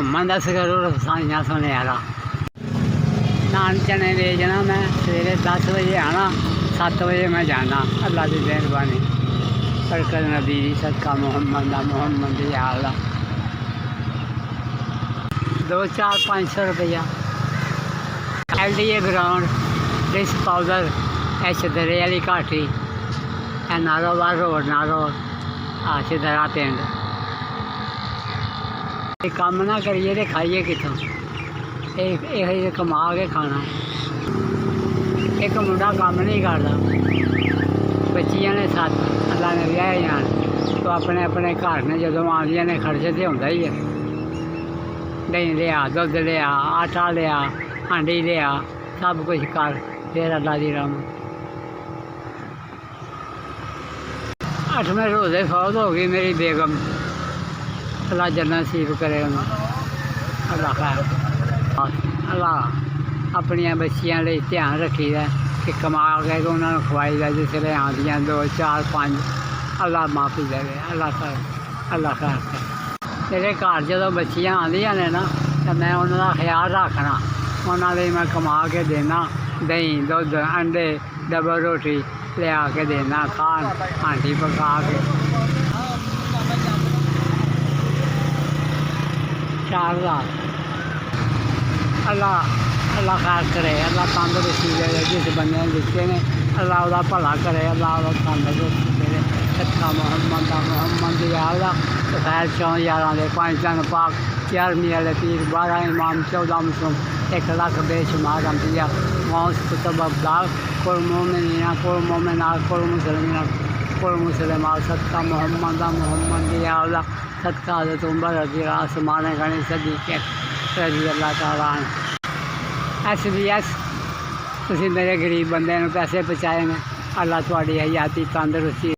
मुहम्मद असगर साइयां सुने वाला। नान चने बेचना मैं, सवेरे 10 बजे आना, 7 बजे मैं जाना। अल्लाह की मेहरबानी, बरकत नबी दी, सदका मुहम्मद दा, मुहम्मद दी आला। 2, 4, 500 रुपया। LDA ग्राउंड, डिस पाउडर, दरे वाली घाटी, नारोवाल रोड, नारो सिद्धरा पिंड। काम ना करिए तो खाइए कितों, ये कमा के खाना। एक मुंडा काम नहीं करता, बच्चियां ने 7, अल्लाह ने ब्याह जान, तो अपने अपने घर ने जो आदियां ने खर्चे तो होंदा ही है। दही लिया, दुध लिया, आटा लिया, हांडी लिया, सब कुछ कर, फिर अल्लाह की रहमत। 8वें रोज़े फौत हो गई मेरी बेगम, अल्लाह जन्नत नसीब करे उन्हें। अल्लाह खैर, अल्लाह अपनिया बच्चियां लिए ध्यान रखी दा कि कमा के उन्होंने खवाई दा, जिसले आंदियां 2, 4, 5, अल्लाह माफ़ी दे। अल्लाह खैर, अल्लाह खैर करे। मेरे घर जो बच्चियां आंदियां ने ना, तो मैं उन्होंने ख्याल रखना, उन्होंने मैं कमा के देना, दही, दुध, अंडे, डबल रोटी लिया के देना, खान, हांडी पका के। 4 हज़ार। अल्लाह खैर करे, अल्लाह तंदुरुस्ती दे, जिस बंदे ने दिते ने अल्लाह उसका भला करे, अल्लाह तंदुरुस्ती दे। सदका मुहम्मद दा, मुहम्मद दी आला। खैर 4 यारां दे 5 दिन पाक, 11वीं वाले पीर, 12 इमाम, 14 मसूम, 1 लाख बेशुमार अंबिया, मौत कुतुब अब्दाल, कुल मोमिनीना, कुल मोमिनात, कुल मुसलमीना, कुल मुसलिमात। सदका मुहम्मद दा, मुहम्मद दी आला। सदका हज़रत उमर रज़ी अल्लाह, आसमान गणी सदीक़ रज़ी अल्लाह तआला अन्हु। SBS तुसीं मेरे गरीब बंदे नूं पैसे पहुँचाए ने, अल्लाह तुहाडी हयाती तंदुरुस्ती